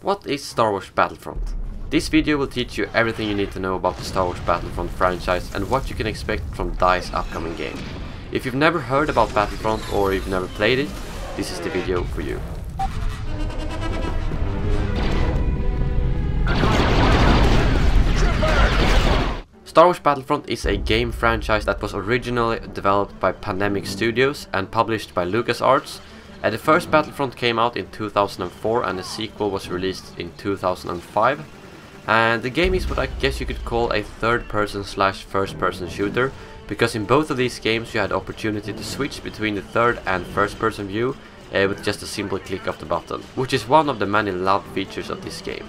What is Star Wars Battlefront? This video will teach you everything you need to know about the Star Wars Battlefront franchise and what you can expect from DICE's upcoming game. If you've never heard about Battlefront or you've never played it, this is the video for you. Star Wars Battlefront is a game franchise that was originally developed by Pandemic Studios and published by LucasArts. And the first Battlefront came out in 2004 and the sequel was released in 2005. And the game is what I guess you could call a third-person slash first-person shooter, because in both of these games you had the opportunity to switch between the third and first-person view with just a simple click of the button, which is one of the many loved features of this game.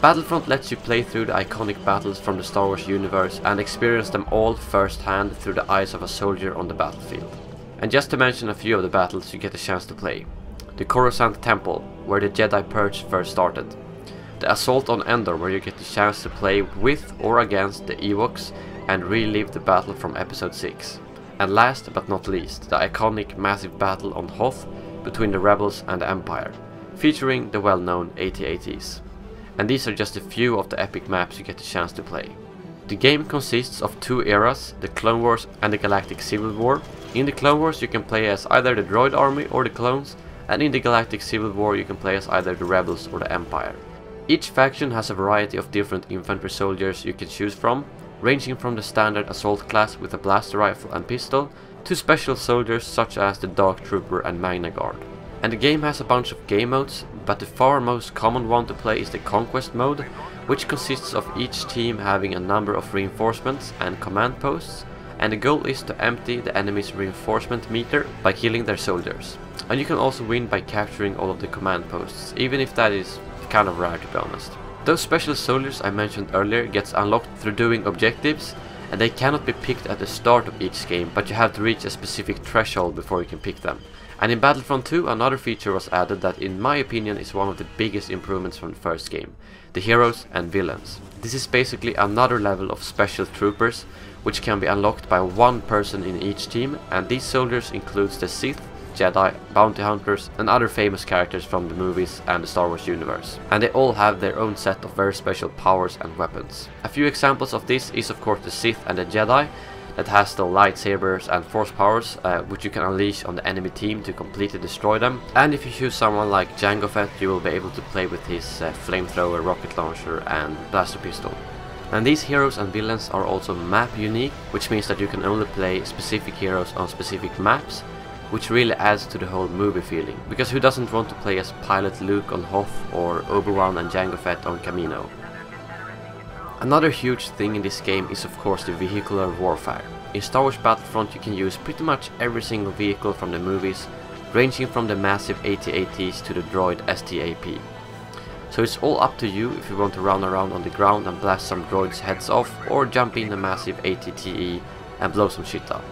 Battlefront lets you play through the iconic battles from the Star Wars universe and experience them all firsthand through the eyes of a soldier on the battlefield. And just to mention a few of the battles you get a chance to play. The Coruscant Temple, where the Jedi Purge first started. The Assault on Endor, where you get the chance to play with or against the Ewoks and relive the battle from Episode 6. And last but not least, the iconic massive battle on Hoth between the Rebels and the Empire, featuring the well-known AT-ATs. And these are just a few of the epic maps you get the chance to play. The game consists of two eras, the Clone Wars and the Galactic Civil War. In the Clone Wars you can play as either the droid army or the clones, and in the Galactic Civil War you can play as either the Rebels or the Empire. Each faction has a variety of different infantry soldiers you can choose from, ranging from the standard assault class with a blaster rifle and pistol, to special soldiers such as the Dark Trooper and Magna Guard. And the game has a bunch of game modes, but the far most common one to play is the Conquest mode, which consists of each team having a number of reinforcements and command posts, and the goal is to empty the enemy's reinforcement meter by killing their soldiers. And you can also win by capturing all of the command posts, even if that is kind of rare, to be honest. Those special soldiers I mentioned earlier gets unlocked through doing objectives, and they cannot be picked at the start of each game, but you have to reach a specific threshold before you can pick them. And in Battlefront 2 another feature was added that in my opinion is one of the biggest improvements from the first game: the heroes and villains. This is basically another level of special troopers, which can be unlocked by one person in each team, and these soldiers includes the Sith, Jedi, bounty hunters and other famous characters from the movies and the Star Wars universe. And they all have their own set of very special powers and weapons. A few examples of this is of course the Sith and the Jedi, that has the lightsabers and force powers, which you can unleash on the enemy team to completely destroy them. And if you choose someone like Jango Fett, you will be able to play with his flamethrower, rocket launcher and blaster pistol. And these heroes and villains are also map unique, which means that you can only play specific heroes on specific maps, which really adds to the whole movie feeling, because who doesn't want to play as Pilot Luke on Hoth or Obi-Wan and Jango Fett on Kamino? Another huge thing in this game is of course the vehicular warfare. In Star Wars Battlefront you can use pretty much every single vehicle from the movies, ranging from the massive AT-ATs to the droid STAP. So it's all up to you if you want to run around on the ground and blast some droids' heads off, or jump in a massive AT-TE and blow some shit up.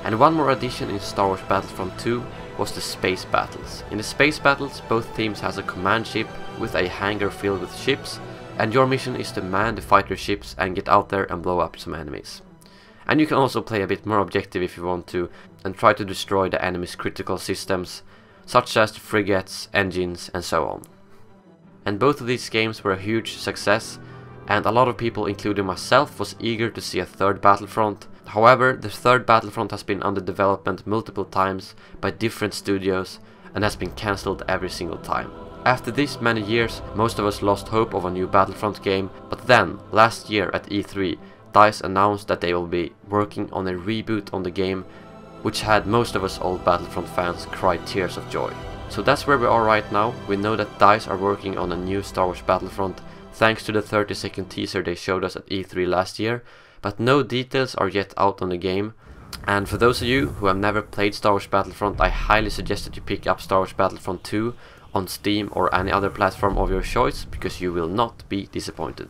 And one more addition in Star Wars Battlefront 2 was the space battles. In the space battles both teams has a command ship with a hangar filled with ships, and your mission is to man the fighter ships and get out there and blow up some enemies. And you can also play a bit more objective if you want to, and try to destroy the enemy's critical systems, such as the frigates, engines and so on. And both of these games were a huge success, and a lot of people, including myself, was eager to see a third Battlefront. However, the third Battlefront has been under development multiple times by different studios and has been cancelled every single time. After this many years, most of us lost hope of a new Battlefront game, but then, last year at E3, DICE announced that they will be working on a reboot on the game, which had most of us old Battlefront fans cry tears of joy. So that's where we are right now. We know that DICE are working on a new Star Wars Battlefront, thanks to the 30-second teaser they showed us at E3 last year, but no details are yet out on the game. And for those of you who have never played Star Wars Battlefront, I highly suggest that you pick up Star Wars Battlefront 2 on Steam or any other platform of your choice, because you will not be disappointed.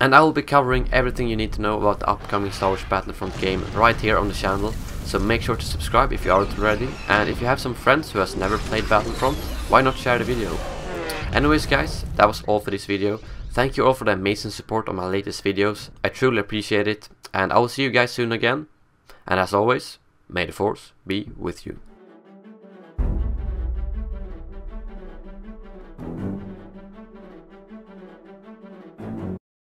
And I will be covering everything you need to know about the upcoming Star Wars Battlefront game right here on the channel, so make sure to subscribe if you aren't already, and if you have some friends who has never played Battlefront, why not share the video? Anyways guys, that was all for this video. Thank you all for the amazing support on my latest videos, I truly appreciate it, and I will see you guys soon again, and as always, may the Force be with you.